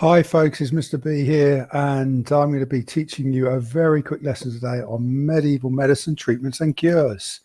Hi folks, it's Mr. B here, and I'm going to be teaching you a very quick lesson today on medieval medicine, treatments and cures.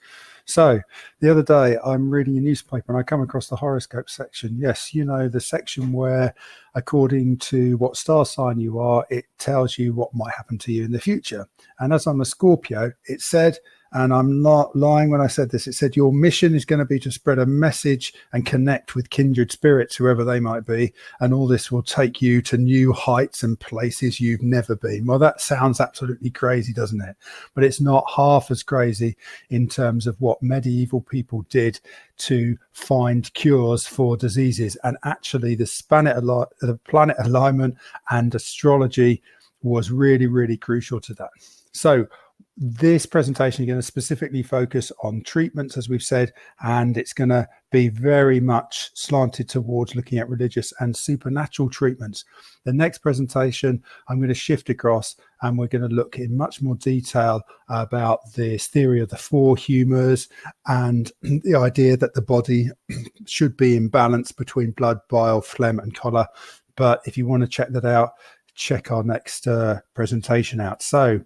So the other day I'm reading a newspaper and I come across the horoscope section. Yes, you know, the section where according to what star sign you are, it tells you what might happen to you in the future. And as I'm a Scorpio, it said, and I'm not lying when I said this, it said your mission is going to be to spread a message and connect with kindred spirits, whoever they might be, and all this will take you to new heights and places you've never been. Well, that sounds absolutely crazy, doesn't it? But it's not half as crazy in terms of what medieval people did to find cures for diseases. And actually the planet alignment and astrology was really, really crucial to that. So this presentation is going to specifically focus on treatments, as we've said, and it's going to be very much slanted towards looking at religious and supernatural treatments. The next presentation, I'm going to shift across and we're going to look in much more detail about this theory of the four humours and the idea that the body should be in balance between blood, bile, phlegm and choler. But if you want to check that out, check our next presentation out. So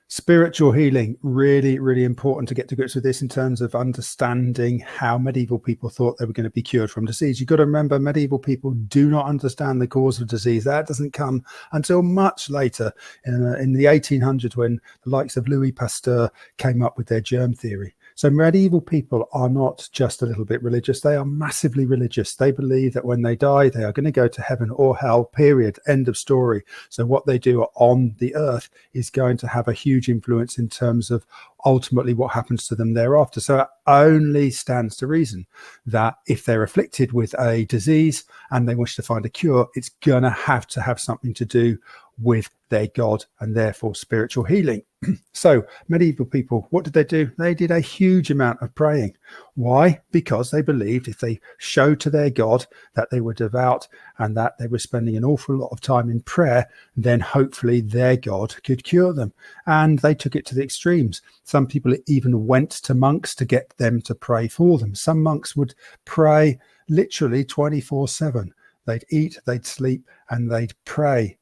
spiritual healing, really, really important to get to grips with this in terms of understanding how medieval people thought they were going to be cured from disease. You've got to remember, medieval people do not understand the cause of disease. That doesn't come until much later in the 1800s, when the likes of Louis Pasteur came up with their germ theory. So medieval people are not just a little bit religious, they are massively religious. They believe that when they die, they are going to go to heaven or hell, period, end of story. So what they do on the earth is going to have a huge influence in terms of ultimately what happens to them thereafter. So it only stands to reason that if they're afflicted with a disease and they wish to find a cure, it's going to have something to do with their God and therefore spiritual healing. So medieval people, what did they do? They did a huge amount of praying. Why? Because they believed if they showed to their God that they were devout and that they were spending an awful lot of time in prayer, then hopefully their God could cure them. And they took it to the extremes. Some people even went to monks to get them to pray for them. Some monks would pray literally 24/7. They'd eat, they'd sleep, and they'd pray.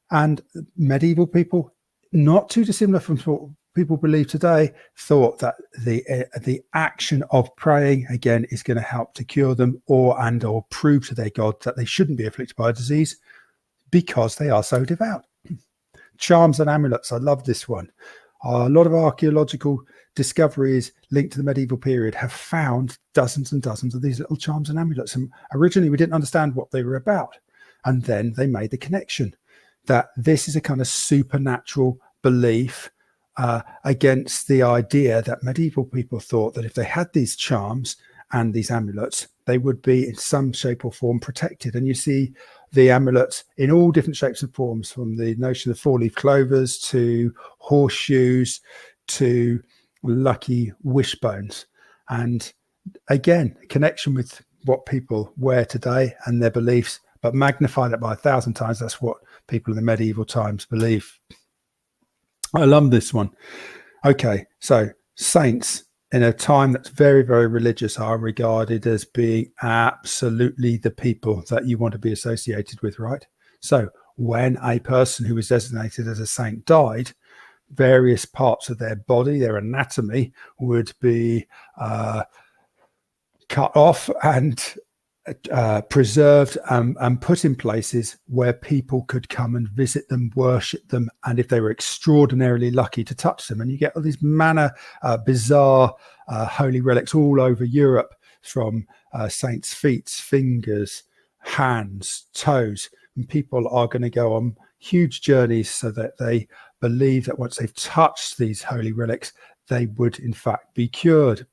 And medieval people, not too dissimilar from what people believe today, thought that the action of praying again is going to help to cure them or prove to their God that they shouldn't be afflicted by a disease because they are so devout. Charms and amulets, I love this one. A lot of archaeological discoveries linked to the medieval period have found dozens and dozens of these little charms and amulets. And originally we didn't understand what they were about. And then they made the connection that this is a kind of supernatural belief against the idea that medieval people thought that if they had these charms and these amulets, they would be in some shape or form protected. And you see the amulets in all different shapes and forms, from the notion of four-leaf clovers to horseshoes to lucky wishbones. And again, a connection with what people wear today and their beliefs, but magnify that by 1,000 times. That's what people in the medieval times believe. I love this one. Okay, so saints in a time that's very, very religious are regarded as being absolutely the people that you want to be associated with, right? So when a person who was designated as a saint died, various parts of their body, their anatomy, would be cut off and preserved and put in places where people could come and visit them, worship them, and if they were extraordinarily lucky, to touch them. And you get all these bizarre holy relics all over Europe, from saints' feet, fingers, hands, toes. And people are going to go on huge journeys so that they believe that once they've touched these holy relics, they would in fact be cured.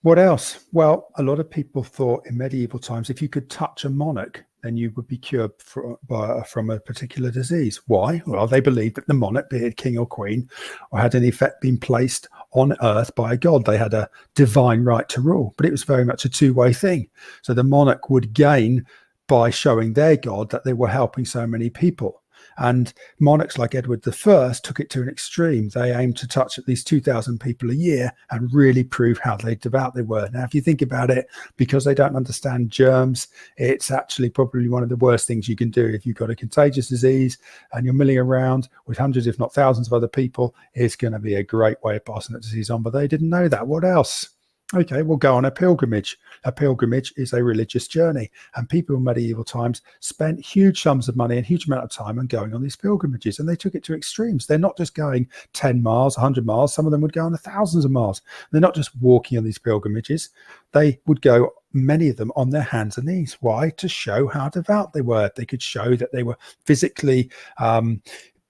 What else? Well, a lot of people thought in medieval times, if you could touch a monarch, then you would be cured from a particular disease. Why? Well, they believed that the monarch, be it king or queen, or had in effect been placed on earth by a god. They had a divine right to rule, but it was very much a two-way thing. So the monarch would gain by showing their god that they were helping so many people. And monarchs like Edward I took it to an extreme. They aimed to touch at least 2,000 people a year and really prove how devout they were. Now, if you think about it, because they don't understand germs, it's actually probably one of the worst things you can do. If you've got a contagious disease and you're milling around with hundreds, if not thousands of other people, it's going to be a great way of passing that disease on. But they didn't know that. What else? Okay, we'll go on a pilgrimage. A pilgrimage is a religious journey, and people in medieval times spent huge sums of money and huge amount of time on going on these pilgrimages, and they took it to extremes. They're not just going 10 miles, 100 miles. Some of them would go on thousands of miles. They're not just walking on these pilgrimages. They would go, many of them, on their hands and knees. Why? To show how devout they were. They could show that they were physically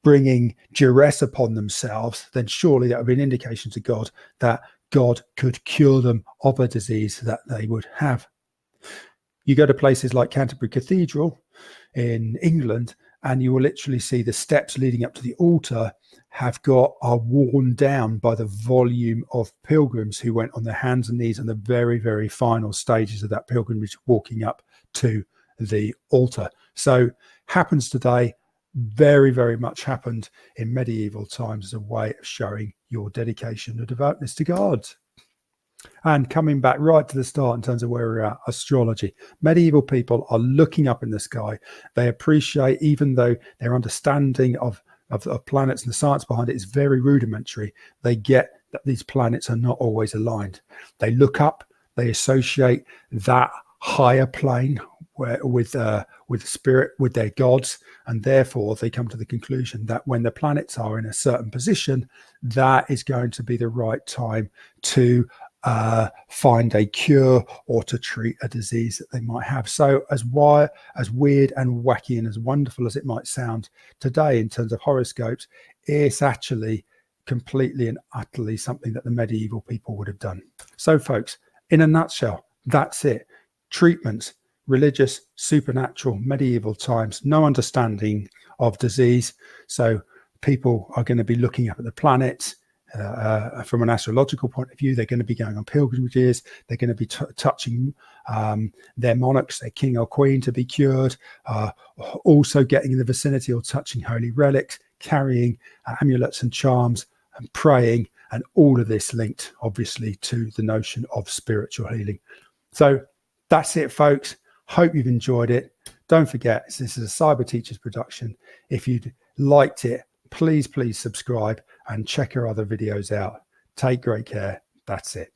bringing duress upon themselves. Then surely that would be an indication to God that God could cure them of a disease that they would have. You go to places like Canterbury Cathedral in England, and you will literally see the steps leading up to the altar are worn down by the volume of pilgrims who went on their hands and knees in the very, very final stages of that pilgrimage, walking up to the altar. So happens today. Very, very much happened in medieval times as a way of showing your dedication and devoutness to God. And coming back right to the start in terms of where we're at, astrology. Medieval people are looking up in the sky. They appreciate, even though their understanding of planets and the science behind it is very rudimentary, they get that these planets are not always aligned. They look up, they associate that higher plane with spirit, with their gods, and therefore they come to the conclusion that when the planets are in a certain position, that is going to be the right time to find a cure or to treat a disease that they might have. So as weird and wacky and as wonderful as it might sound today in terms of horoscopes, it's actually completely and utterly something that the medieval people would have done. So folks, in a nutshell, that's it. Treatments, religious, supernatural, medieval times, no understanding of disease. So people are going to be looking up at the planets from an astrological point of view. They're going to be going on pilgrimages. They're going to be touching their monarchs, their king or queen, to be cured. Also getting in the vicinity or touching holy relics, carrying amulets and charms and praying, and all of this linked obviously to the notion of spiritual healing. So that's it, folks. Hope you've enjoyed it. Don't forget, this is a Cyber Teachers production. If you'd liked it, please subscribe and check our other videos out. Take great care. That's it.